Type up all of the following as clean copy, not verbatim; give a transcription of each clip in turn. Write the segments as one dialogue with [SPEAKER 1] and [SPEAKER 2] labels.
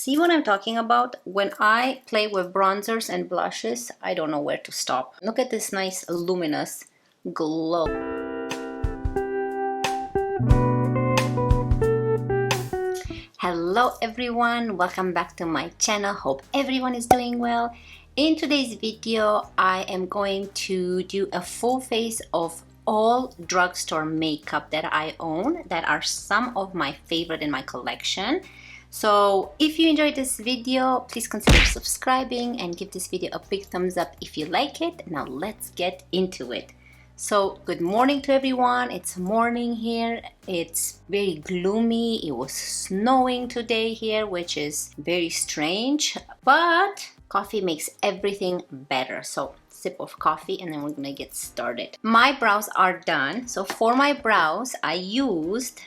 [SPEAKER 1] See what I'm talking about? When I play with bronzers and blushes, I don't know where to stop. Look at this nice luminous glow. Hello everyone, welcome back to my channel. Hope everyone is doing well. In today's video, I am going to do a full face of all drugstore makeup that I own, that are some of my favorite in my collection. So if you enjoyed this video, please consider subscribing and give this video a big thumbs up if you like it. Now let's get into it. So good morning to everyone. It's morning here. It's very gloomy. It was snowing today here, which is very strange, but coffee makes everything better. So sip of coffee and then we're gonna get started. My brows are done. So for my brows, I used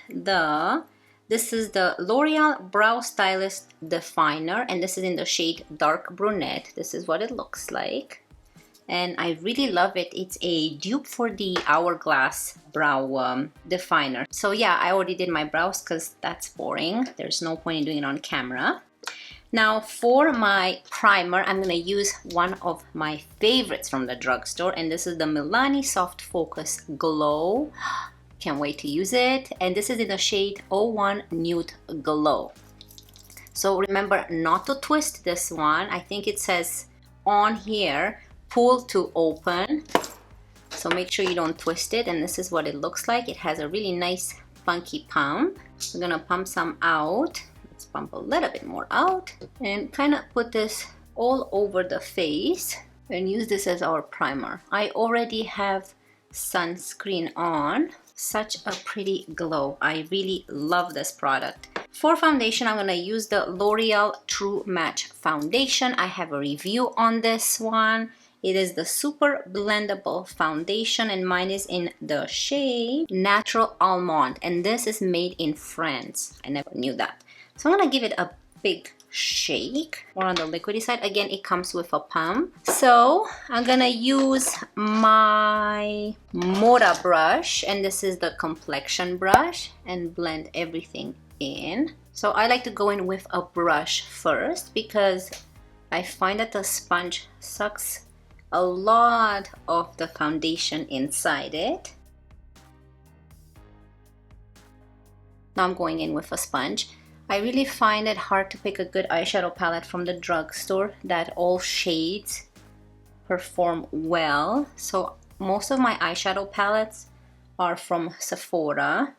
[SPEAKER 1] this is the L'Oreal Brow Stylist Definer, and this is in the shade Dark Brunette. This is what it looks like. And I really love it. It's a dupe for the Hourglass brow definer. So yeah, I already did my brows because that's boring. There's no point in doing it on camera. Now for my primer, I'm gonna use one of my favorites from the drugstore, and this is the Milani Soft Focus Glow. Can't wait to use it. And this is in the shade 01 Nude Glow. So remember not to twist this one. I think it says on here, pull to open, so make sure you don't twist it. And this is what it looks like. It has a really nice funky pump. We're gonna pump some out. Let's pump a little bit more out and kind of put this all over the face and use this as our primer. I already have sunscreen on. Such a pretty glow. I really love this product. For foundation, I'm gonna use the L'Oreal True Match Foundation. I have a review on this one. It is the super blendable foundation, and mine is in the shade Natural Almond, and this is made in France. I never knew that. So I'm gonna give it a big shake, more on the liquidy side. Again, it comes with a pump. So I'm gonna use my Moda brush, and this is the complexion brush, and blend everything in. So I like to go in with a brush first because I find that the sponge sucks a lot of the foundation inside it. Now I'm going in with a sponge. I really find it hard to pick a good eyeshadow palette from the drugstore that all shades perform well. So most of my eyeshadow palettes are from Sephora,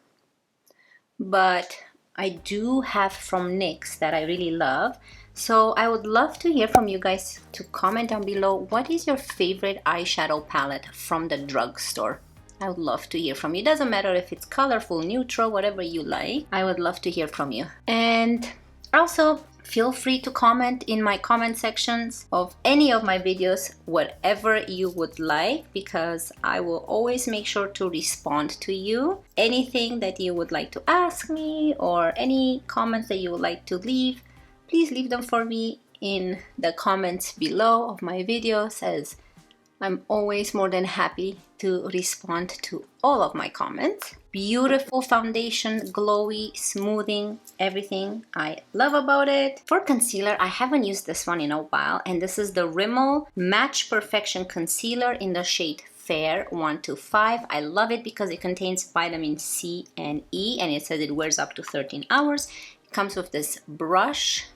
[SPEAKER 1] but I do have from NYX that I really love. So I would love to hear from you guys to comment down below, what is your favorite eyeshadow palette from the drugstore? I would love to hear from you. It doesn't matter if it's colorful, neutral, whatever you like. I would love to hear from you. And also feel free to comment in my comment sections of any of my videos, whatever you would like, because I will always make sure to respond to you. Anything that you would like to ask me or any comments that you would like to leave, please leave them for me in the comments below of my videos, as I'm always more than happy to respond to all of my comments. Beautiful foundation, glowy, smoothing, everything I love about it. For concealer, I haven't used this one in a while, and this is the Rimmel Match Perfection Concealer in the shade Fair 125. I love it because it contains vitamin C and E, and it says it wears up to 13 hours. It comes with this brush.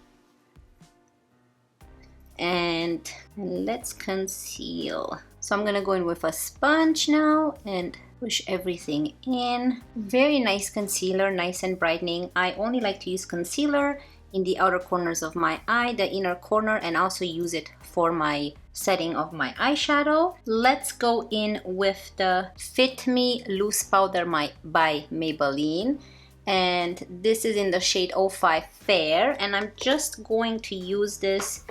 [SPEAKER 1] And let's conceal. So I'm gonna go in with a sponge now and push everything in. Very nice concealer, nice and brightening. I only like to use concealer in the outer corners of my eye, the inner corner, and also use it for my setting of my eyeshadow. Let's go in with the Fit Me Loose Powder by Maybelline. And this is in the shade 05 Fair, and I'm just going to use this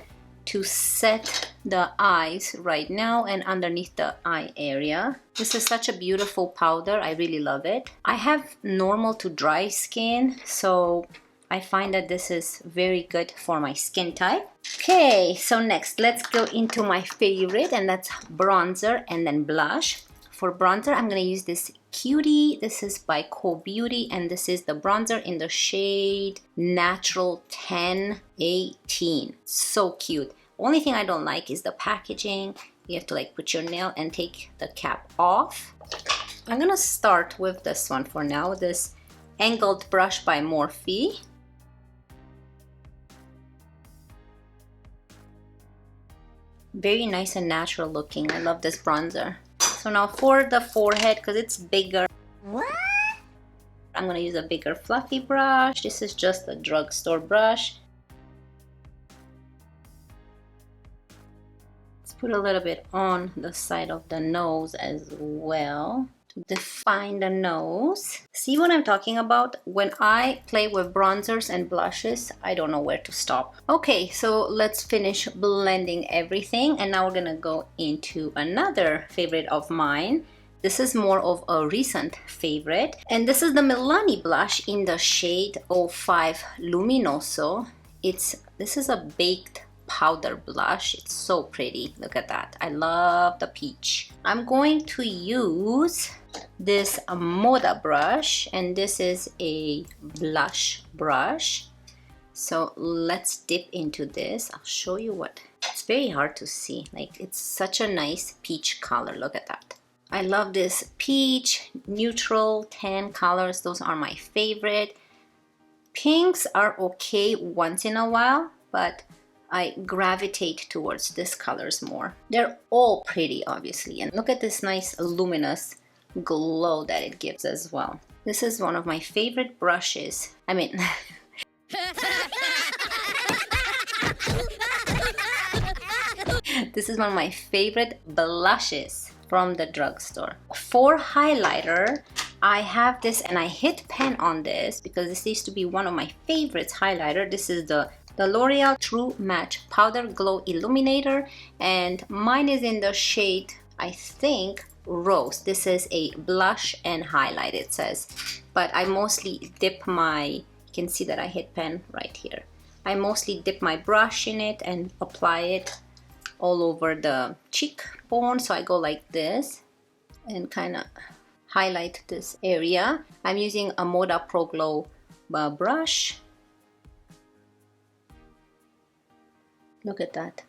[SPEAKER 1] to set the eyes right now and underneath the eye area. This is such a beautiful powder. I really love it. I have normal to dry skin, so I find that this is very good for my skin type. Okay, so next let's go into my favorite, and that's bronzer and then blush. For bronzer, I'm gonna use this cutie. This is by Quo Beauty, and this is the bronzer in the shade Natural 1018. So cute. Only thing I don't like is the packaging. You have to like put your nail and take the cap off. I'm gonna start with this one for now, this angled brush by Morphe. Very nice and natural looking. I love this bronzer. So now for the forehead, because it's bigger, I'm gonna use a bigger fluffy brush. This is just a drugstore brush. Let's put a little bit on the side of the nose as well to define the nose. See what I'm talking about? When I play with bronzers and blushes, I don't know where to stop. Okay, so let's finish blending everything, and now we're gonna go into another favorite of mine. This is more of a recent favorite, and this is the Milani blush in the shade 05 Luminoso. This is a baked powder blush. It's so pretty. Look at that. I love the peach. I'm going to use this Moda brush, and this is a blush brush. So let's dip into this. I'll show you what. It's very hard to see. Like, it's such a nice peach color. Look at that. I love this peach, neutral, tan colors. Those are my favorite. Pinks are okay once in a while, but I gravitate towards these colors more. They're all pretty, obviously. And look at this nice luminous glow that it gives as well. This is one of my favorite brushes. I mean, this is one of my favorite blushes from the drugstore. For highlighter, I have this, and I hit pen on this because this used to be one of my favorites highlighter. This is the Loreal True Match Powder Glow Illuminator, and mine is in the shade, I think, Rose. This is a blush and highlight, it says, but I mostly dip my, you can see that I hit pen right here. I mostly dip my brush in it and apply it all over the cheekbone. So I go like this and kind of highlight this area. I'm using a Moda Pro Glow brush. Look at that.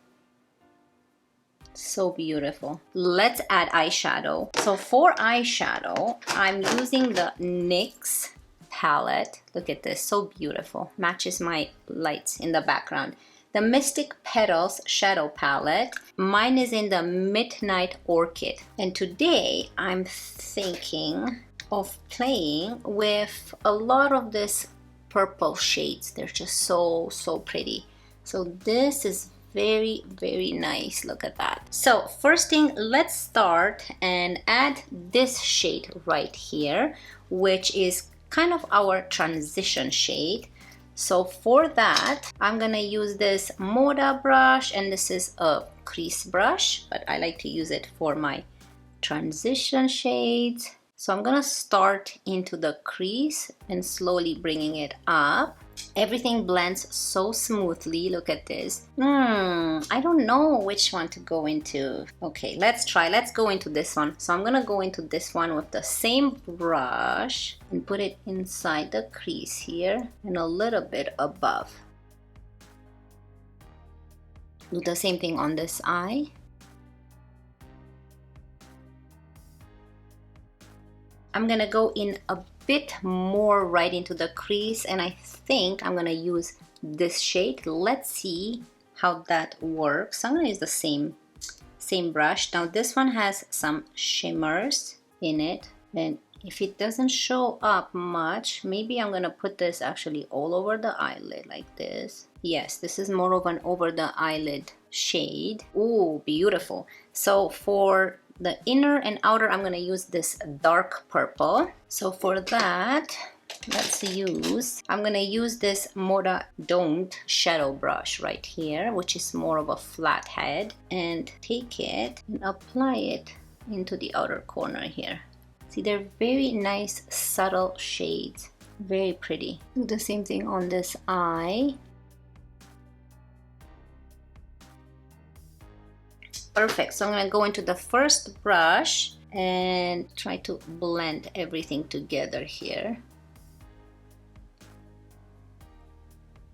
[SPEAKER 1] So beautiful. Let's add eyeshadow. So for eyeshadow, I'm using the NYX palette. Look at this, so beautiful. Matches my lights in the background. The Mystic Petals shadow palette. Mine is in the Midnight Orchid. And today I'm thinking of playing with a lot of this purple shades. They're just so pretty. So this is very, very nice. Look at that. So first thing, let's start and add this shade right here, which is kind of our transition shade. So for that, I'm gonna use this Moda brush, and this is a crease brush, but I like to use it for my transition shades. So I'm gonna start into the crease and slowly bringing it up. Everything blends so smoothly. Look at this. I don't know which one to go into. Okay, let's try. Let's go into this one. So I'm gonna go into this one with the same brush and put it inside the crease here and a little bit above. Do the same thing on this eye. I'm gonna go in a bit more right into the crease, and I think I'm gonna use this shade. Let's see how that works. I'm gonna use the same brush. Now this one has some shimmers in it, and if it doesn't show up much, maybe I'm gonna put this actually all over the eyelid like this. Yes, this is more of an over the eyelid shade. Ooh, beautiful. So for the inner and outer, I'm gonna use this dark purple. So for that, I'm gonna use this Moda Don't shadow brush right here, which is more of a flat head, and take it and apply it into the outer corner here. See, they're very nice, subtle shades. Very pretty. Do the same thing on this eye. Perfect. So I'm going to go into the first brush and try to blend everything together here.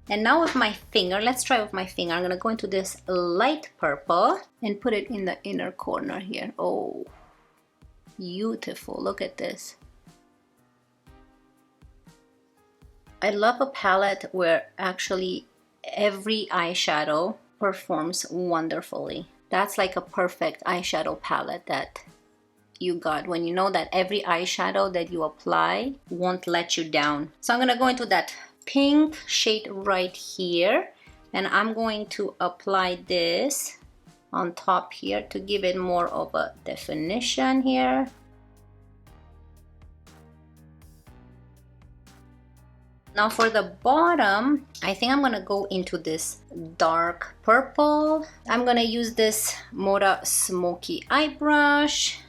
[SPEAKER 1] And now with my finger, let's try with my finger. I'm gonna go into this light purple and put it in the inner corner here. Oh, beautiful, look at this. I love a palette where actually every eyeshadow performs wonderfully. That's like a perfect eyeshadow palette that you got when you know that every eyeshadow that you apply won't let you down. So I'm gonna go into that pink shade right here, and I'm going to apply this on top here to give it more of a definition here. Now for the bottom, I think I'm gonna go into this dark purple. I'm gonna use this Moda Smoky Eye Brush.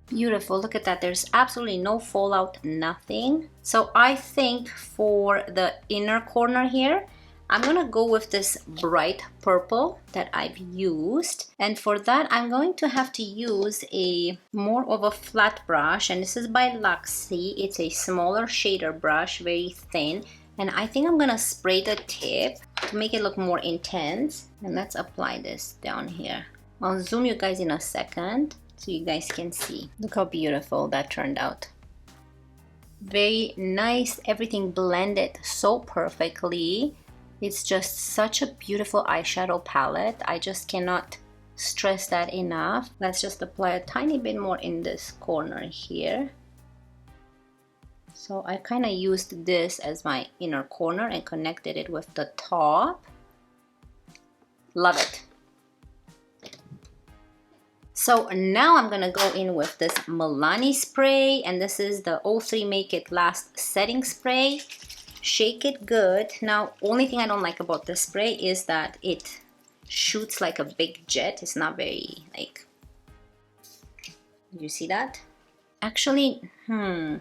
[SPEAKER 1] Beautiful, look at that, there's absolutely no fallout, nothing. So I think for the inner corner here, I'm gonna go with this bright purple that I've used. And for that, I'm going to have to use a more of a flat brush. And this is by Luxie. It's a smaller shader brush, very thin. And I think I'm gonna spray the tip to make it look more intense. And let's apply this down here. I'll zoom you guys in a second so you guys can see. Look how beautiful that turned out. Very nice, everything blended so perfectly. It's just such a beautiful eyeshadow palette. I just cannot stress that enough. Let's just apply a tiny bit more in this corner here. So I kind of used this as my inner corner and connected it with the top. Love it. So now I'm gonna go in with this Milani spray, and this is the 03 Make It Last setting spray. Shake it good. Now, only thing I don't like about this spray is that it shoots like a big jet. It's not very like, you see that? Actually, no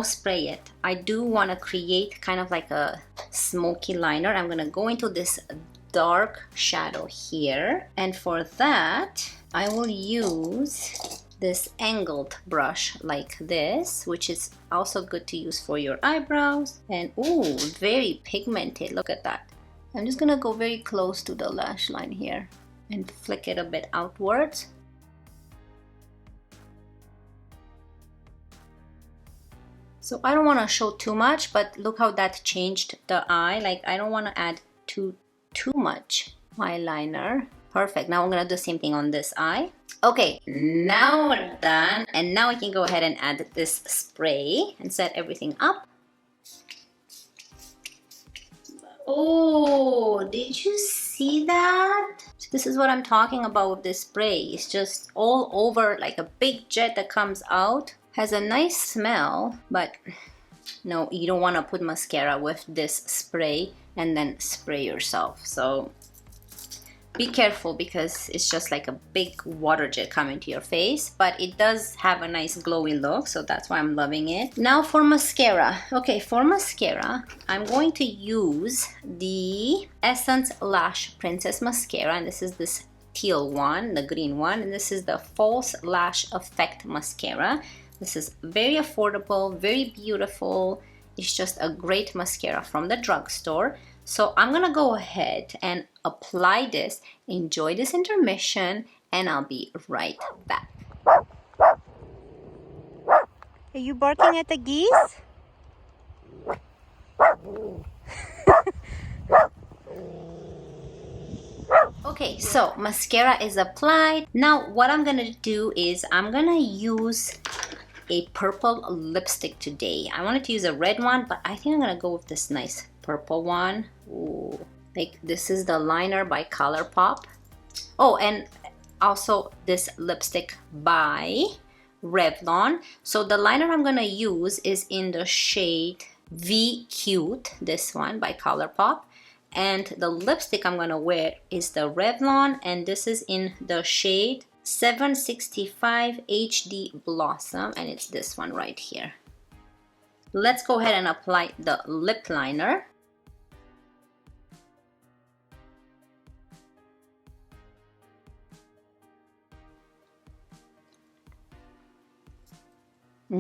[SPEAKER 1] spray yet. I do want to create kind of like a smoky liner. I'm gonna go into this dark shadow here, and for that I will use this angled brush like this, which is also good to use for your eyebrows. And ooh, very pigmented, look at that. I'm just gonna go very close to the lash line here and flick it a bit outwards. So I don't want to show too much, but look how that changed the eye. Like, I don't want to add too much eyeliner. Perfect. Now I'm gonna do the same thing on this eye. Okay, now we're done, and now I can go ahead and add this spray and set everything up. Oh, did you see that? This is what I'm talking about with this spray. It's just all over like a big jet that comes out. Has a nice smell, but no, you don't want to put mascara with this spray and then spray yourself. So be careful, because it's just like a big water jet coming to your face, but it does have a nice glowy look, so that's why I'm loving it. Now for mascara. Okay, for mascara, I'm going to use the Essence Lash Princess Mascara, and this is this teal one, the green one, and this is the False Lash Effect Mascara. This is very affordable, very beautiful. It's just a great mascara from the drugstore. So I'm gonna go ahead and apply this, enjoy this intermission, and I'll be right back.
[SPEAKER 2] Are you barking at the geese?
[SPEAKER 1] Okay, so mascara is applied. Now what I'm gonna do is I'm gonna use a purple lipstick today. I wanted to use a red one, but I think I'm gonna go with this nice purple one. Ooh, like this is the liner by ColourPop. Oh, and also this lipstick by Revlon. So the liner I'm gonna use is in the shade V Cute, this one by ColourPop. And the lipstick I'm gonna wear is the Revlon, and this is in the shade 765 HD Blossom, and it's this one right here. Let's go ahead and apply the lip liner.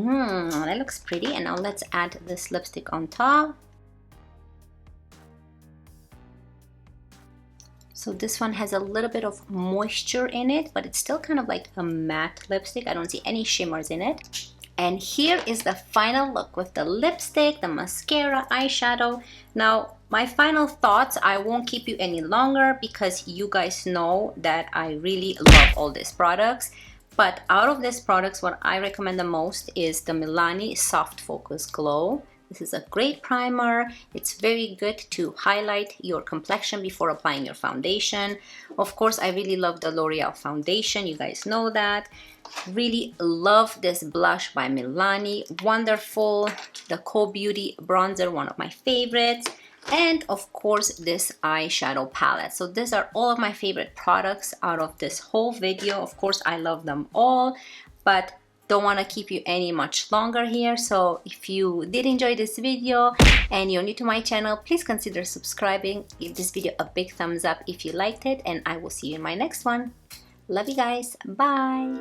[SPEAKER 1] That looks pretty. And now let's add this lipstick on top. So this one has a little bit of moisture in it, but it's still kind of like a matte lipstick. I don't see any shimmers in it. And here is the final look with the lipstick, the mascara, eyeshadow. Now, my final thoughts, I won't keep you any longer because you guys know that I really love all these products. But out of these products, what I recommend the most is the Milani Soft Focus Glow. This is a great primer. It's very good to highlight your complexion before applying your foundation. Of course, I really love the L'Oreal foundation. You guys know that. Really love this blush by Milani. Wonderful. The Quo Beauty bronzer, one of my favorites. And of course, this eyeshadow palette. So these are all of my favorite products out of this whole video. Of course, I love them all, but don't want to keep you any much longer here. So if you did enjoy this video and you're new to my channel, please consider subscribing. Give this video a big thumbs up if you liked it, and I will see you in my next one. Love you guys. Bye.